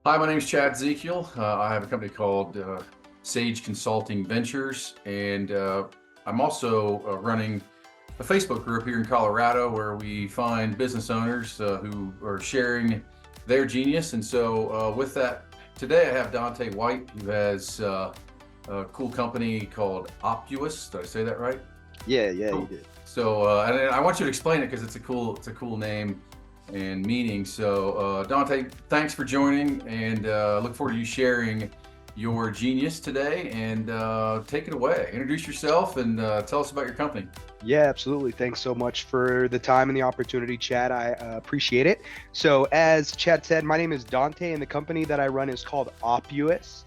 Hi, my name is Chad Ezekiel. I have a company called Sage Consulting Ventures, and I'm also running a Facebook group here in Colorado where we find business owners who are sharing their genius. And so, with that, today I have Dante White, who has a cool company called Optuous. Did I say that right? Yeah, you Cool. did. So, and I want you to explain it because it's a cool name and meaning. So, Dante, thanks for joining, and look forward to you sharing your genius today. And take it away. Introduce yourself and tell us about your company. Yeah, absolutely. Thanks so much for the time and the opportunity, Chad. I appreciate it. So, as Chad said, my name is Dante, and the company that I run is called Optuous.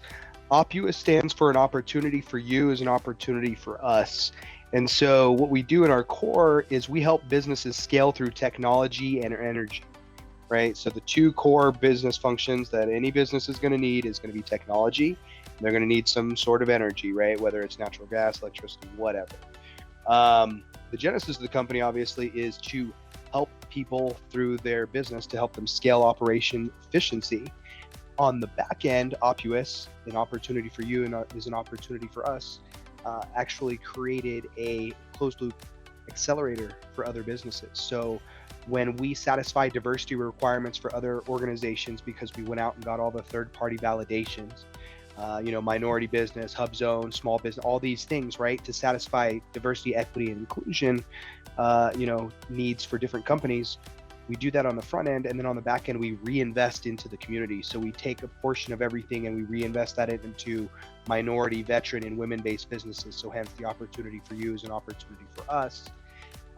Optuous stands for an opportunity for you is an opportunity for us. And so, what we do in our core is we help businesses scale through technology and energy, right? So, the two core business functions that any business is going to need is going to be technology. And they're going to need some sort of energy, right? Whether it's natural gas, electricity, whatever. The genesis of the company obviously is to help people through their business to help them scale operation efficiency. On the back end, Opus, an opportunity for you and is an opportunity for us, actually created a closed loop accelerator for other businesses. So when we satisfy diversity requirements for other organizations because we went out and got all the third party validations, minority business, hub zone, small business, all these things, right, to satisfy diversity, equity, and inclusion, needs for different companies. We do that on the front end, and then on the back end, we reinvest into the community. So we take a portion of everything and we reinvest that into minority, veteran, and women-based businesses. So hence the opportunity for you is an opportunity for us.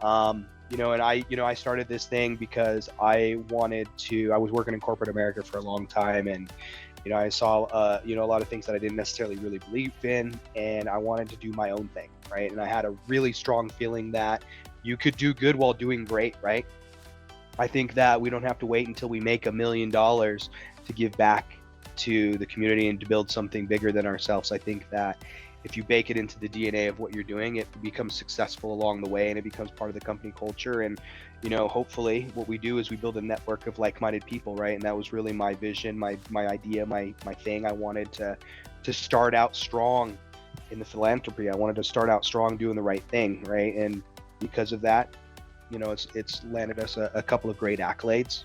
I started this thing because I was working in corporate America for a long time, and I saw, a lot of things that I didn't necessarily really believe in, and I wanted to do my own thing, right? And I had a really strong feeling that you could do good while doing great, right? I think that we don't have to wait until we make $1 million to give back to the community and to build something bigger than ourselves. I think that if you bake it into the DNA of what you're doing, it becomes successful along the way, and it becomes part of the company culture. And hopefully what we do is we build a network of like-minded people, right? And that was really my vision, my idea, my thing. I wanted to start out strong in the philanthropy. I wanted to start out strong doing the right thing, right? And because of that, it's landed us a couple of great accolades.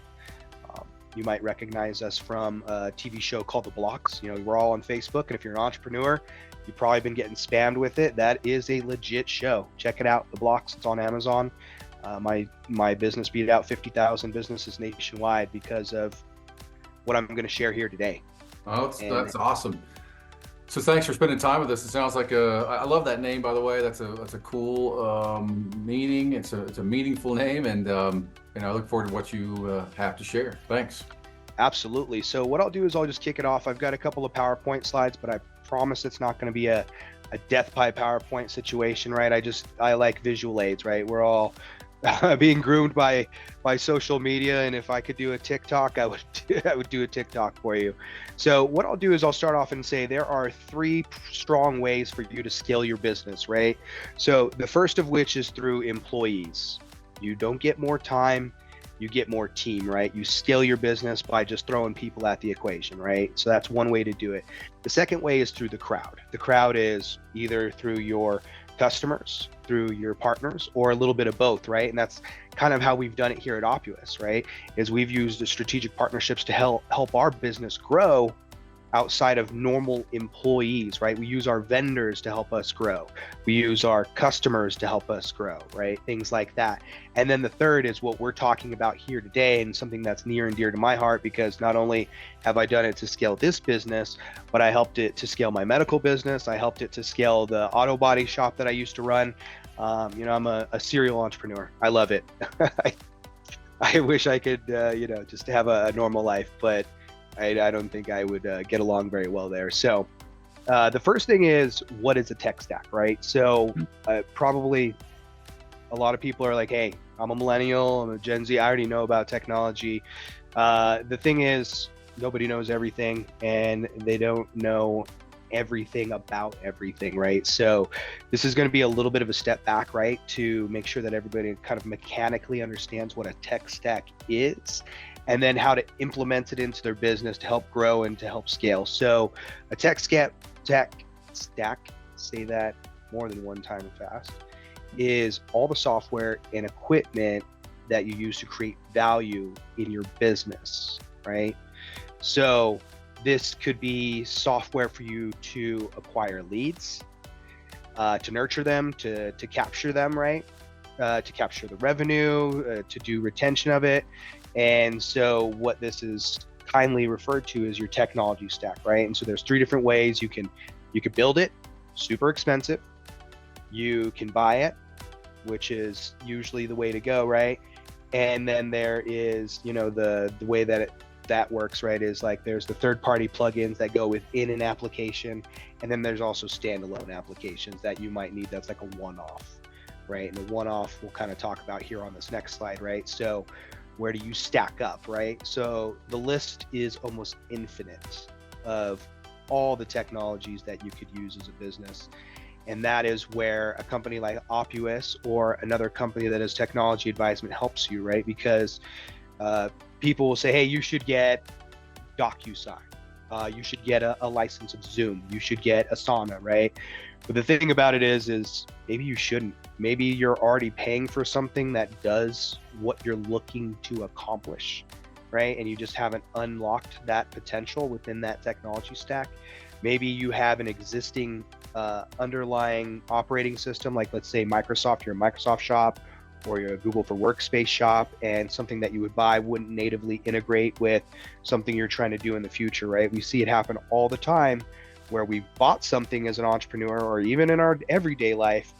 You might recognize us from a TV show called The Blocks. We're all on Facebook, and if you're an entrepreneur, you've probably been getting spammed with it. That is a legit show. Check it out, The Blocks. It's on Amazon. My business beat out 50,000 businesses nationwide because of what I'm going to share here today. Oh, that's awesome. So thanks for spending time with us. It sounds like I love that name, by the way. That's a cool meaning. It's a meaningful name, and I look forward to what you have to share. Thanks. Absolutely. So what I'll do is I'll just kick it off. I've got a couple of PowerPoint slides, but I promise it's not going to be a death by PowerPoint situation, right? I like visual aids, right? We're all being groomed by social media, and if I could do a TikTok, I would do a TikTok for you. So what I'll do is I'll start off and say there are 3 strong ways for you to scale your business, right? So the first of which is through employees. You don't get more time, you get more team, right? You scale your business by just throwing people at the equation, right? So that's one way to do it. The second way is through the crowd. The crowd is either through your customers, through your partners, or a little bit of both, right? And that's kind of how we've done it here at Opus, right? Is we've used the strategic partnerships to help our business grow outside of normal employees, right? We use our vendors to help us grow. We use our customers to help us grow, right? Things like that. And then the third is what we're talking about here today, and something that's near and dear to my heart, because not only have I done it to scale this business, but I helped it to scale my medical business. I helped it to scale the auto body shop that I used to run. I'm a serial entrepreneur. I love it. I wish I could, just have a normal life, but I don't think I would get along very well there. So the first thing is, what is a tech stack, right? So probably a lot of people are like, hey, I'm a millennial, I'm a Gen Z, I already know about technology. The thing is, nobody knows everything, and they don't know everything about everything, right? So this is going to be a little bit of a step back, right, to make sure that everybody kind of mechanically understands what a tech stack is and then how to implement it into their business to help grow and to help scale. So a tech stack, say that more than one time fast, is all the software and equipment that you use to create value in your business, right? So this could be software for you to acquire leads, to nurture them, to capture them, right? To capture the revenue, to do retention of it. And so what this is kindly referred to is your technology stack, right? And so there's 3 different ways you can build it, super expensive. You can buy it, which is usually the way to go, right? And then there is, the way that works, right, is like there's the third-party plugins that go within an application, and then there's also standalone applications that you might need that's like a one-off, right? And the one-off we'll kind of talk about here on this next slide, right? So where do you stack up, right? So the list is almost infinite of all the technologies that you could use as a business. And that is where a company like Opus or another company that has technology advisement helps you, right? Because people will say, hey, you should get DocuSign. You should get a license of Zoom. You should get Asana, right? But the thing about it is maybe you shouldn't. Maybe you're already paying for something that does what you're looking to accomplish, right? And you just haven't unlocked that potential within that technology stack. Maybe you have an existing underlying operating system, like let's say Microsoft, your Microsoft shop, or your Google for Workspace shop, and something that you would buy wouldn't natively integrate with something you're trying to do in the future, right? We see it happen all the time where we bought something as an entrepreneur or even in our everyday life,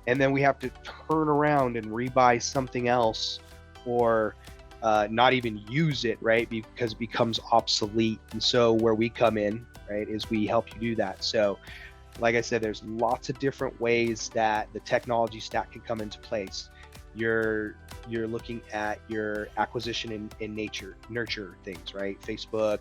and then we have to turn around and rebuy something else or not even use it, right? Because it becomes obsolete. And so where we come in, right, is we help you do that. So like I said, there's lots of different ways that the technology stack can come into place. You're looking at your acquisition and nurture things, right? Facebook,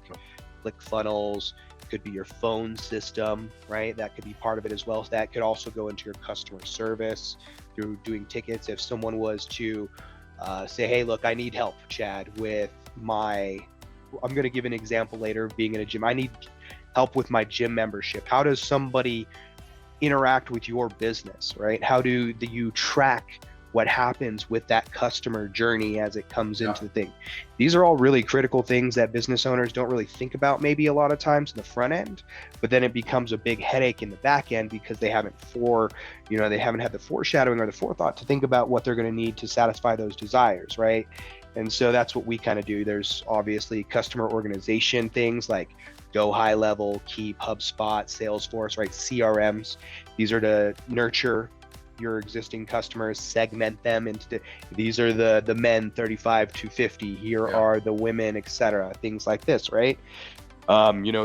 ClickFunnels, could be your phone system, right? That could be part of it as well. So that could also go into your customer service through doing tickets. If someone was to say, hey, look, I need help, Chad, with I'm going to give an example later of being in a gym. I need help with my gym membership. How does somebody interact with your business, right? How do you track what happens with that customer journey as it comes into the thing? These are all really critical things that business owners don't really think about maybe a lot of times in the front end, but then it becomes a big headache in the back end because they haven't had the foreshadowing or the forethought to think about what they're going to need to satisfy those desires, right? And so that's what we kind of do. There's obviously customer organization things like GoHighLevel, Keep, HubSpot, Salesforce, right? CRMs. These are to nurture your existing customers, segment them into these are the men 35 to 50, here are the women, etc. Things like this, right?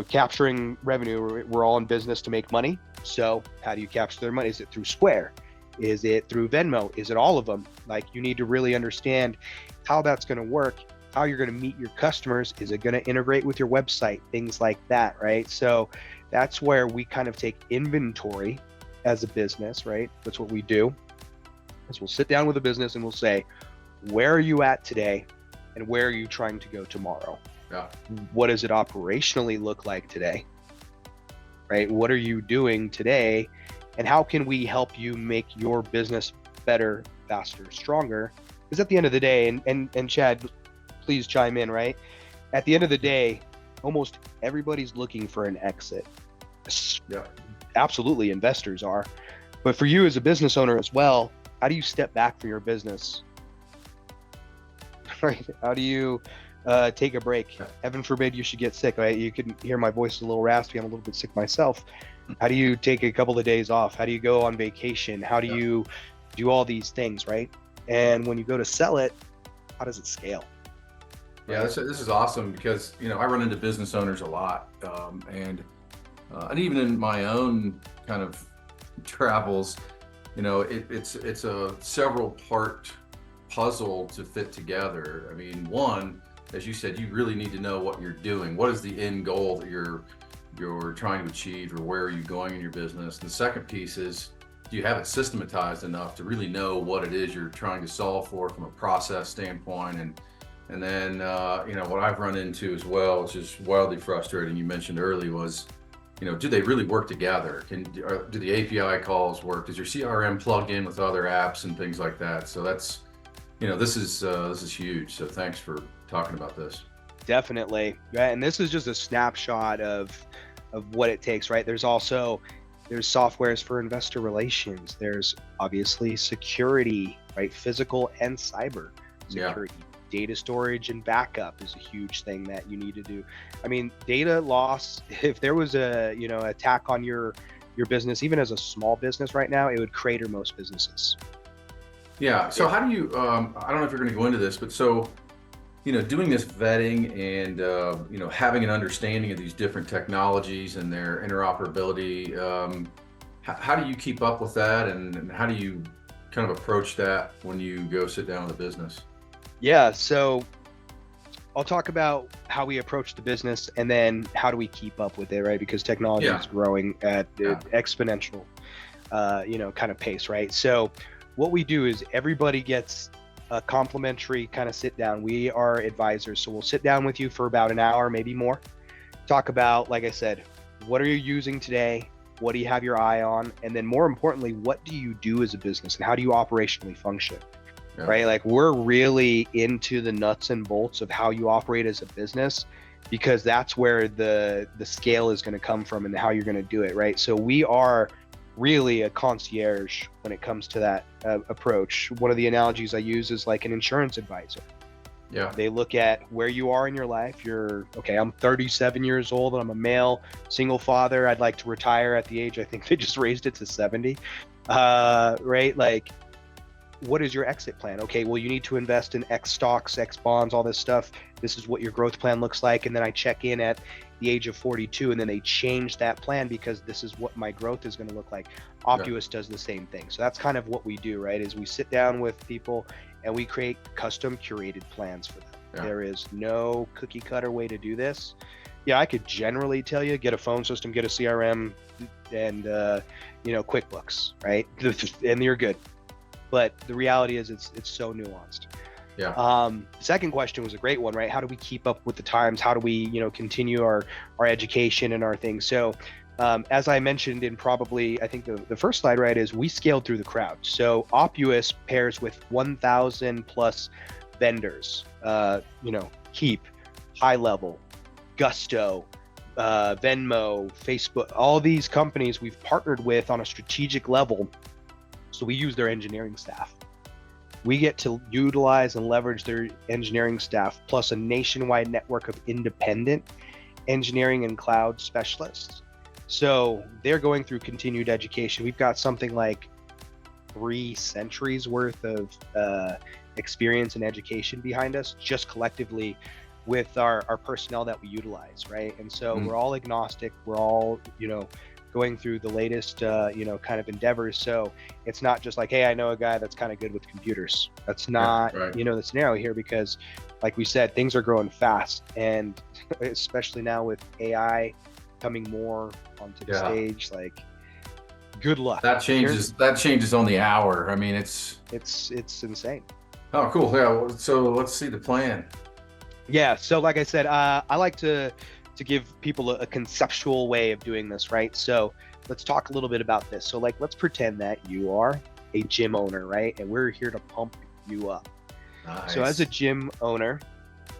Capturing revenue. We're all in business to make money. So how do you capture their money? Is it through Square? Is it through Venmo? Is it all of them? Like, you need to really understand how that's going to work, how you're going to meet your customers. Is it going to integrate with your website? Things like that, right? So that's where we kind of take inventory as a business, right? That's what we do, is we'll sit down with a business and we'll say, where are you at today and where are you trying to go tomorrow? Yeah. What does it operationally look like today, right? What are you doing today, and how can we help you make your business better, faster, stronger? Because at the end of the day, and Chad, please chime in, right? At the end of the day, almost everybody's looking for an exit. Yeah. Absolutely, investors are. But for you as a business owner as well, how do you step back from your business? Right? How do you take a break? Heaven forbid you should get sick, right? You can hear my voice is a little raspy. I'm a little bit sick myself. How do you take a couple of days off? How do you go on vacation? How do you do all these things, right? And when you go to sell it, how does it scale? Yeah, this is awesome because, I run into business owners a lot. And even in my own kind of travels, it's a several part puzzle to fit together. I mean, one, as you said, you really need to know what you're doing. What is the end goal that you're trying to achieve, or where are you going in your business? And the second piece is, do you have it systematized enough to really know what it is you're trying to solve for from a process standpoint? And And then, what I've run into as well, which is wildly frustrating, you mentioned early, was, do they really work together? Do the API calls work? Does your CRM plug in with other apps and things like that? So that's, this is huge. So thanks for talking about this. Definitely. Yeah, and this is just a snapshot of what it takes, right? There's softwares for investor relations. There's obviously security, right? Physical and cyber security. Yeah. Data storage and backup is a huge thing that you need to do. I mean, data loss, if there was a, attack on your business, even as a small business right now, it would crater most businesses. Yeah. So how do you, I don't know if you're going to go into this, but so, doing this vetting and, having an understanding of these different technologies and their interoperability, how do you keep up with that? And how do you kind of approach that when you go sit down with a business? Yeah, so I'll talk about how we approach the business and then how do we keep up with it, right? Because technology is growing at exponential, kind of pace, right? So what we do is everybody gets a complimentary kind of sit down. We are advisors, so we'll sit down with you for about an hour, maybe more. Talk about, like I said, what are you using today? What do you have your eye on? And then more importantly, what do you do as a business and how do you operationally function? Yeah. Right? Like we're really into the nuts and bolts of how you operate as a business, because that's where the scale is going to come from and how you're going to do it, right? So we are really a concierge when it comes to that approach. One of the analogies I use is like an insurance advisor. Yeah. They look at where you are in your life. I'm 37 years old and I'm a male, single father. I'd like to retire at the age, I think they just raised it to 70. Right? Like, what is your exit plan? Okay, well, you need to invest in X stocks, X bonds, all this stuff. This is what your growth plan looks like. And then I check in at the age of 42 and then they change that plan because this is what my growth is going to look like. Optius does the same thing. So that's kind of what we do, right? Is we sit down with people and we create custom curated plans for them. Yeah. There is no cookie cutter way to do this. Yeah, I could generally tell you, get a phone system, get a CRM and, QuickBooks, right? And you're good. But the reality is it's so nuanced. Yeah. The second question was a great one, right? How do we keep up with the times? How do we, continue our education and our things? So as I mentioned in probably, I think the first slide, right, is we scaled through the crowd. So Optius pairs with 1,000 plus vendors, Keep, HighLevel, Gusto, Venmo, Facebook, all these companies we've partnered with on a strategic level. So we use their engineering staff. We get to utilize and leverage their engineering staff, plus a nationwide network of independent engineering and cloud specialists. So they're going through continued education. We've got something like 3 centuries worth of experience and education behind us, just collectively with our personnel that we utilize, right? And so we're all agnostic. We're all, going through the latest, kind of endeavors. So it's not just like, hey, I know a guy that's kind of good with computers. That's not, the scenario here, because like we said, things are growing fast. And especially now with AI coming more onto the stage, like good luck. That changes on the hour. I mean, it's insane. Oh, cool. Yeah. So let's see the plan. Yeah. So like I said, I like to give people a conceptual way of doing this, right? So let's talk a little bit about this. So like, let's pretend that you are a gym owner, right? And we're here to pump you up. Nice. So as a gym owner,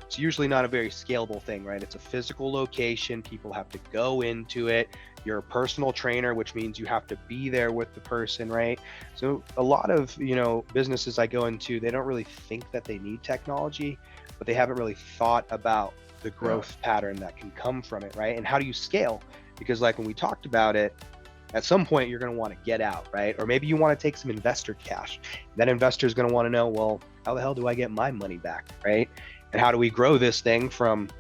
it's usually not a very scalable thing, right? It's a physical location. People have to go into it. You're a personal trainer, which means you have to be there with the person, right? So a lot of, businesses I go into, they don't really think that they need technology, but they haven't really thought about the growth pattern that can come from it, right? And how do you scale? Because like when we talked about it, at some point you're going to want to get out, right? Or maybe you want to take some investor cash. That investor is going to want to know, well, how the hell do I get my money back, right? And how do we grow this thing from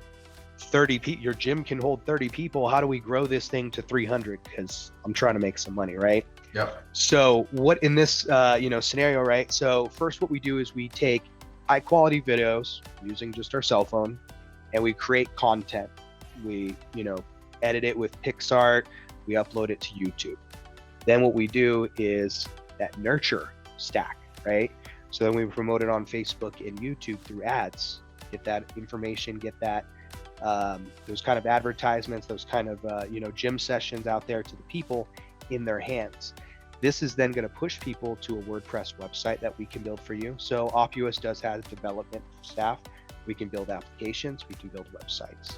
30 people? Your gym can hold 30 people. How do we grow this thing to 300? Because I'm trying to make some money, right? Yep. So what in this, scenario, right? So first what we do is we take high quality videos using just our cell phone, and we create content. We, edit it with PixArt. We upload it to YouTube. Then what we do is that nurture stack, right? So then we promote it on Facebook and YouTube through ads. get that information, get that those kind of advertisements, those kind of gym sessions out there to the people in their hands. This is then going to push people to a WordPress website that we can build for you. So Opus does have development staff. We can build applications, we can build websites,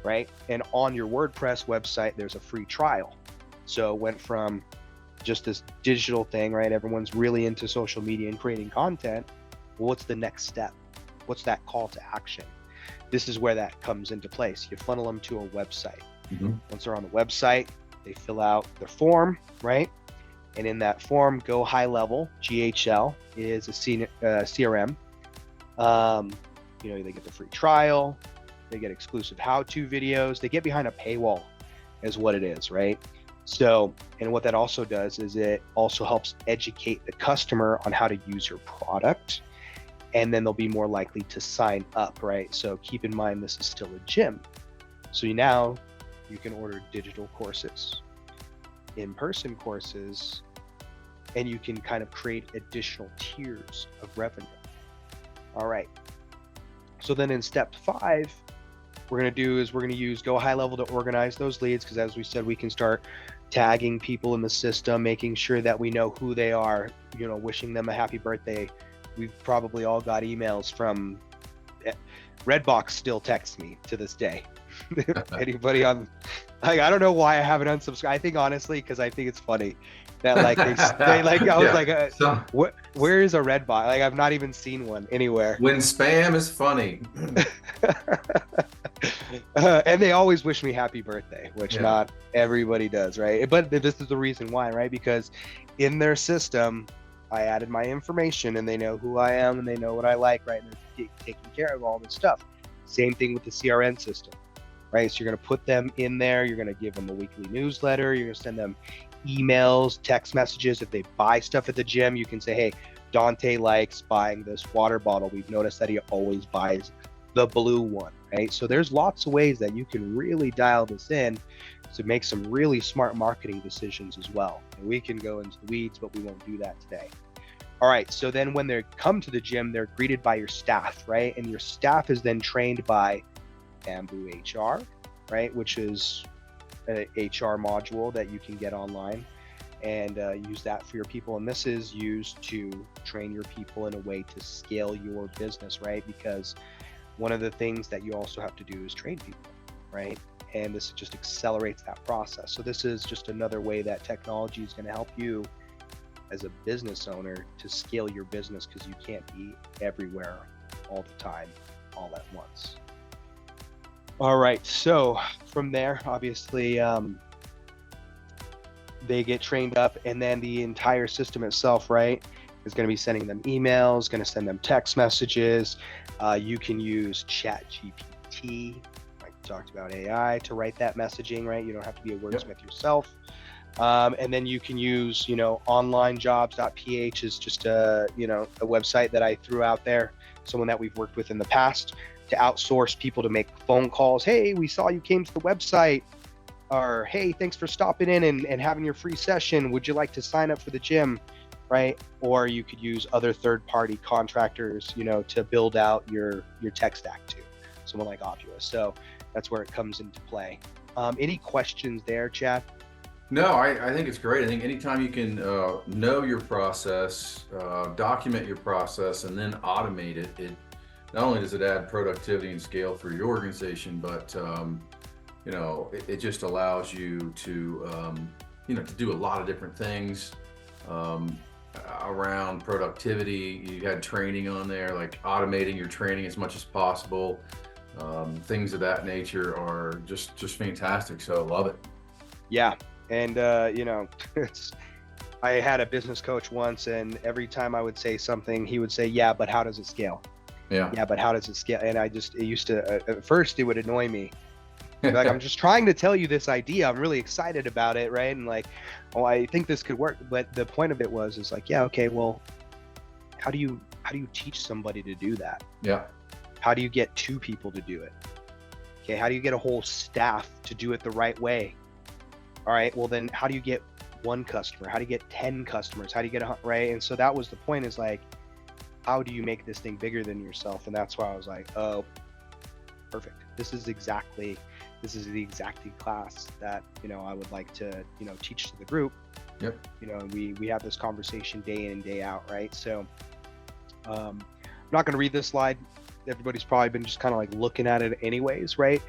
right? And on your WordPress website, there's a free trial. So it went from just this digital thing, right? Everyone's really into social media and creating content. Well, what's the next step? What's that call to action? This is where that comes into place. You funnel them to a website. Once they're on the website, they fill out their form, right? And in that form, GoHighLevel, GHL, is a CRM. They get the free trial, they get exclusive how-to videos, they get behind a paywall is what it is, right? So, and what that also does is it also helps educate the customer on how to use your product, and then they'll be more likely to sign up, right? So keep in mind, this is still a gym. So now you can order digital courses, in-person courses, and you can kind of create additional tiers of revenue. All right. So then in step 5, we're going to use GoHighLevel to organize those leads, because as we said, we can start tagging people in the system, making sure that we know who they are, wishing them a happy birthday. We've probably all got emails from Redbox, still texts me to this day. Anybody on, I don't know why I haven't unsubscribed. I think honestly, because I think it's funny that where is a Redbox? Like, I've not even seen one anywhere. When spam is funny. And they always wish me happy birthday, which not everybody does, right? But this is the reason why, right? Because in their system, I added my information, and they know who I am, and they know what I like, right? And they're taking care of all this stuff. Same thing with the CRM system, right? So you're going to put them in there. You're going to give them a weekly newsletter. You're going to send them emails, text messages. If they buy stuff at the gym, you can say, hey, Dante likes buying this water bottle. We've noticed that he always buys the blue one, right? So there's lots of ways that you can really dial this in to make some really smart marketing decisions as well. And we can go into the weeds, but we won't do that today. All right, so then when they come to the gym, they're greeted by your staff, right? And your staff is then trained by Bamboo HR, right? Which is an HR module that you can get online and use that for your people. And this is used to train your people in a way to scale your business, right? Because one of the things that you also have to do is train people, right? And this just accelerates that process. So this is just another way that technology is going to help you as a business owner to scale your business, because you can't be everywhere all the time, all at once. All right, so from there, obviously, they get trained up, and then the entire system itself, right, is going to be sending them emails, going to send them text messages. You can use ChatGPT, like we talked about AI, to write that messaging, right? You don't have to be a wordsmith yourself. And then you can use, onlinejobs.ph is just a website that I threw out there, someone that we've worked with in the past, to outsource people to make phone calls. Hey, we saw you came to the website, or hey, thanks for stopping in and having your free session. Would you like to sign up for the gym? Right? Or you could use other third-party contractors, to build out your tech stack too. Someone like Opus. So that's where it comes into play. Any questions there, Chad? No, I think it's great. I think anytime you can know your process, document your process, and then automate it, not only does it add productivity and scale for your organization, but it just allows you to to do a lot of different things around productivity. You had training on there, like automating your training as much as possible. Things of that nature are just fantastic. So I love it. Yeah. And, I had a business coach once, and every time I would say something, he would say, yeah, but how does it scale? Yeah, but how does it scale? And it used to, at first it would annoy me. Like, I'm just trying to tell you this idea. I'm really excited about it, right? And like, oh, I think this could work. But the point of it is like, yeah, okay, well, how do you teach somebody to do that? Yeah. How do you get 2 people to do it? Okay, how do you get a whole staff to do it the right way? All right, well then how do you get 1 customer? How do you get 10 customers? How do you get right? And so that was the point, is like, how do you make this thing bigger than yourself? And that's why I was like, oh, perfect. This is the exact class that, I would like to, teach to the group. Yep. We have this conversation day in and day out, right? So I'm not going to read this slide. Everybody's probably been just kind of like looking at it anyways, right?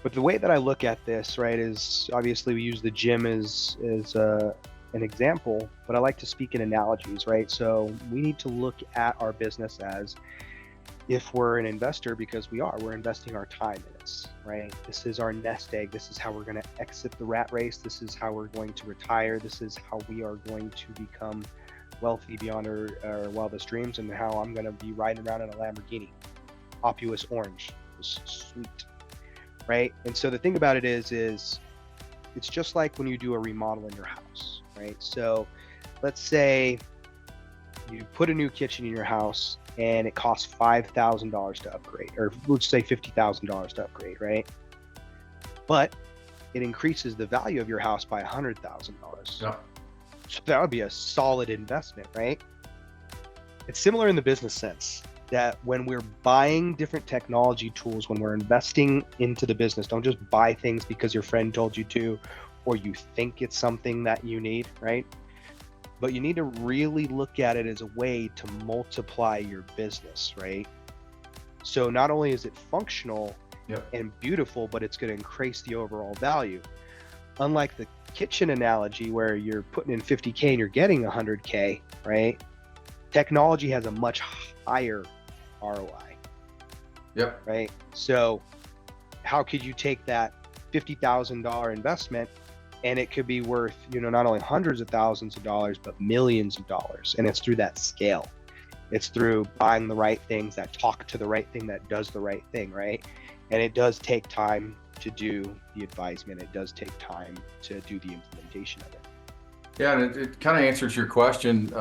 But the way that I look at this, right, is obviously we use the gym as an example, but I like to speak in analogies, right? So we need to look at our business as if we're an investor, because we're investing our time in this, right? This is our nest egg. This is how we're going to exit the rat race. This is how we're going to retire. This is how we are going to become wealthy beyond our wildest dreams, and how I'm going to be riding around in a Lamborghini, Opulous Orange. It's sweet, right? And so the thing about it is it's just like when you do a remodel in your house, right? So let's say you put a new kitchen in your house and it costs $5,000 to upgrade, or let's say $50,000 to upgrade, right? But it increases the value of your house by $100,000. Yeah. So that would be a solid investment, right? It's similar in the business sense that when we're buying different technology tools, when we're investing into the business, don't just buy things because your friend told you to, or you think it's something that you need, right? But you need to really look at it as a way to multiply your business, right? So not only is it functional and beautiful, but it's going to increase the overall value. Unlike the kitchen analogy where you're putting in 50K and you're getting 100K, right? Technology has a much higher ROI. Yep. Right? So how could you take that $50,000 investment and it could be worth, not only hundreds of thousands of dollars, but millions of dollars. And it's through that scale. It's through buying the right things that talk to the right thing that does the right thing, right? And it does take time to do the advisement. It does take time to do the implementation of it. Yeah, and it kind of answers your question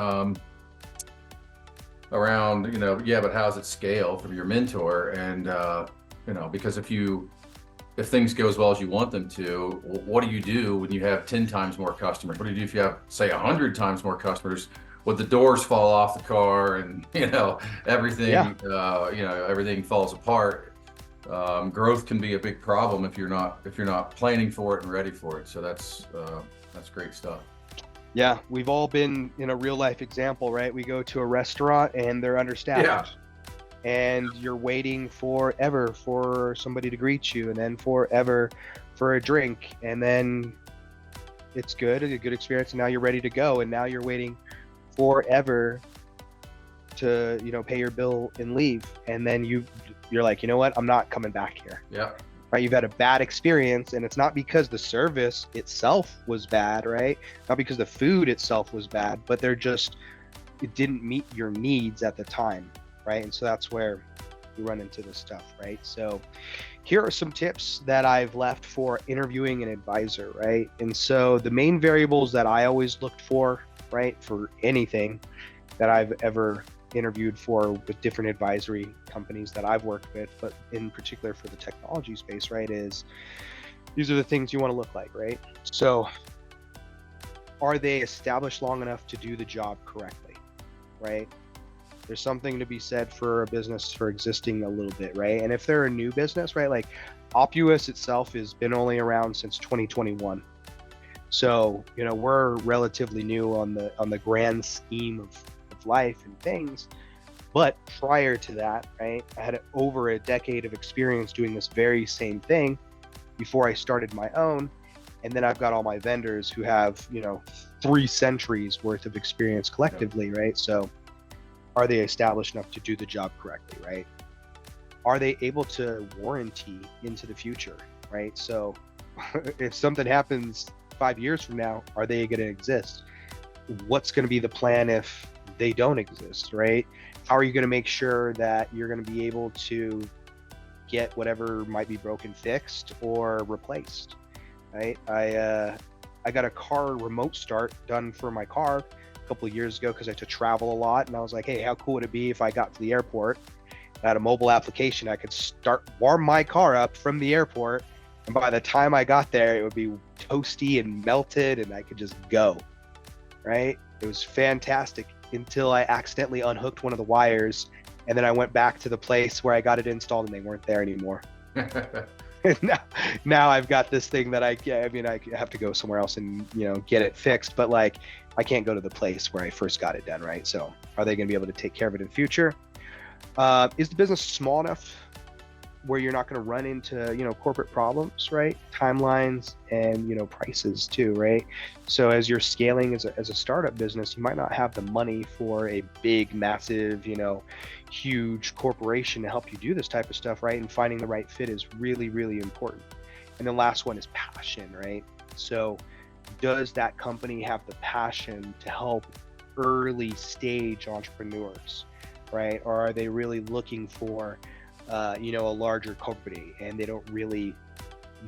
around, but how's it scale from your mentor? And, because if things go as well as you want them to, what do you do when you have 10 times more customers? What do you do if you have, say, 100 times more customers? Would the doors fall off the car and, everything, everything falls apart? Growth can be a big problem if you're not planning for it and ready for it. So that's great stuff. Yeah, we've all been in a real life example, right? We go to a restaurant and they're understaffed. Yeah. And you're waiting forever for somebody to greet you, and then forever for a drink, and then it's a good experience, and now you're ready to go, and now you're waiting forever to pay your bill and leave, and then you're like, you know what, I'm not coming back here. Yeah. Right? You've had a bad experience, and it's not because the service itself was bad, right? Not because the food itself was bad, but it didn't meet your needs at the time. Right? And so that's where we run into this stuff, right? So here are some tips that I've left for interviewing an advisor, right? And so the main variables that I always looked for, right, for anything that I've ever interviewed for with different advisory companies that I've worked with, but in particular for the technology space, right, is these are the things you want to look like, right? So are they established long enough to do the job correctly, right? There's something to be said for a business for existing a little bit, right? And if they're a new business, right, like Opulous itself has been only around since 2021. So, we're relatively new on the grand scheme of life and things. But prior to that, right, I had over a decade of experience doing this very same thing before I started my own. And then I've got all my vendors who have, 3 centuries worth of experience collectively, right? So are they established enough to do the job correctly, right? Are they able to warranty into the future, right? So if something happens 5 years from now, are they going to exist? What's going to be the plan if they don't exist, right? How are you going to make sure that you're going to be able to get whatever might be broken fixed or replaced, right? I got a car remote start done for my car a couple of years ago because I had to travel a lot, and I was like, hey, how cool would it be if I got to the airport, I had a mobile application, I could warm my car up from the airport, and by the time I got there, it would be toasty and melted, and I could just go, right? It was fantastic. until I accidentally unhooked one of the wires, and then I went back to the place where I got it installed and they weren't there anymore. now I've got this thing that I mean, I have to go somewhere else and, you know, get it fixed, but like I can't go to the place where I first got it done, right? So are they going to be able to take care of it in the future? Is the business small enough where you're not going to run into, you know, corporate problems, right? Timelines and, you know, prices too, right? So as you're scaling as a startup business, you might not have the money for a big, massive, you know, huge corporation to help you do this type of stuff, right? And finding the right fit is really, really important. And the last one is passion, right? So does that company have the passion to help early stage entrepreneurs, right? Or are they really looking for you know, a larger company and they don't really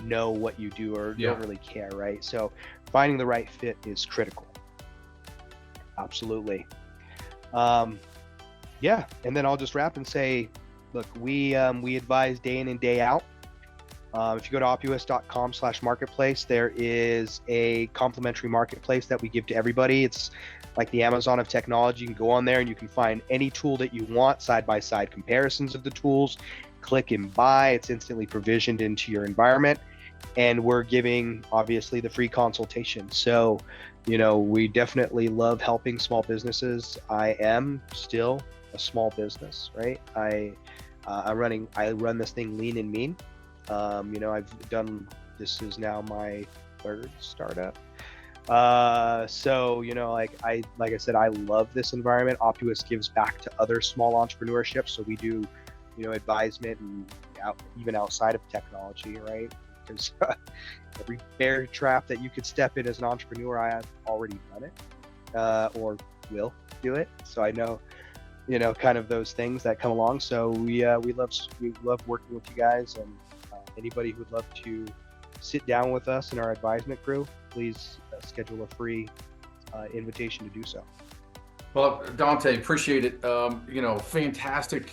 know what you do or don't really care, right? So finding the right fit is critical. Absolutely. Yeah, and then I'll just wrap and say, look, we advise day in and day out. If you go to opus.com/marketplace, there is a complimentary marketplace that we give to everybody. It's like the Amazon of technology. You can go on there and you can find any tool that you want, side-by-side comparisons of the tools, click and buy. It's instantly provisioned into your environment. And we're giving, obviously, the free consultation. So, you know, we definitely love helping small businesses. I am still a small business, right? I run this thing lean and mean. You know, this is now my third startup. So, you know, like I said, I love this environment. Opus gives back to other small entrepreneurship. So we do, you know, advisement and even outside of technology, right? Because every bear trap that you could step in as an entrepreneur, I have already done it, or will do it. So I know, you know, kind of those things that come along. So we love working with you guys, and anybody who would love to sit down with us in our advisement crew, please schedule a free invitation to do so. Well, Dante, appreciate it. You know, fantastic.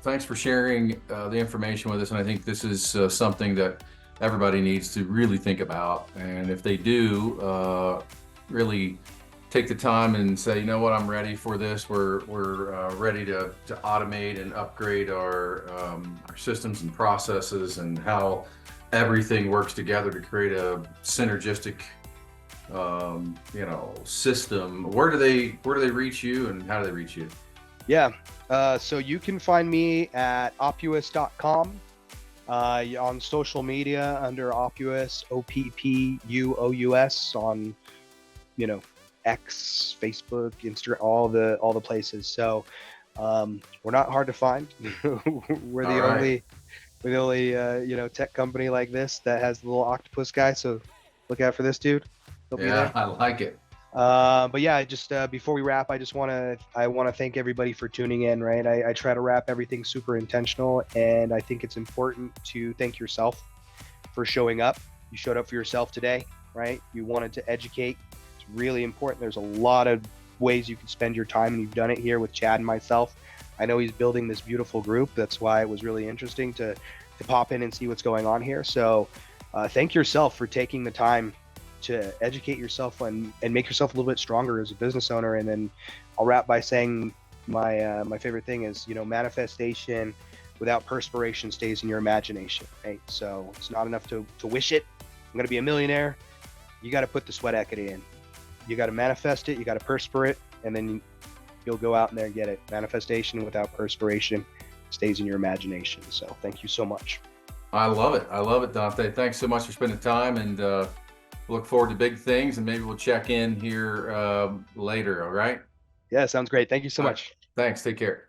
Thanks for sharing the information with us. And I think this is something that everybody needs to really think about. And if they do, really take the time and say, you know what, I'm ready for this. We're ready to automate and upgrade our systems and processes and how everything works together to create a synergistic, you know, system. Where do they reach you, and how do they reach you? Yeah, so you can find me at opus.com, on social media under Opus, OPPUOUS, on, you know, X, Facebook, Instagram, all the places. So we're not hard to find. We're the only you know, tech company like this that has the little octopus guy. So look out for this dude. He'll be there. I like it. But yeah, just before we wrap, I want to thank everybody for tuning in, right? I try to wrap everything super intentional, and I think it's important to thank yourself for showing up. You showed up for yourself today, right? You wanted to educate. It's really important. There's a lot of ways you can spend your time, and you've done it here with Chad and myself. I know he's building this beautiful group. That's why it was really interesting to pop in and see what's going on here. So thank yourself for taking the time to educate yourself and make yourself a little bit stronger as a business owner. And then I'll wrap by saying my favorite thing is, you know, manifestation without perspiration stays in your imagination, right? So it's not enough to wish it. I'm going to be a millionaire. You got to put the sweat equity in. You got to manifest it. You got to perspire it, and then you'll go out in there and get it. Manifestation without perspiration stays in your imagination. So thank you so much. I love it. I love it, Dante. Thanks so much for spending time, and look forward to big things, and maybe we'll check in here later. All right. Yeah, sounds great. Thank you so much. Thanks. Take care.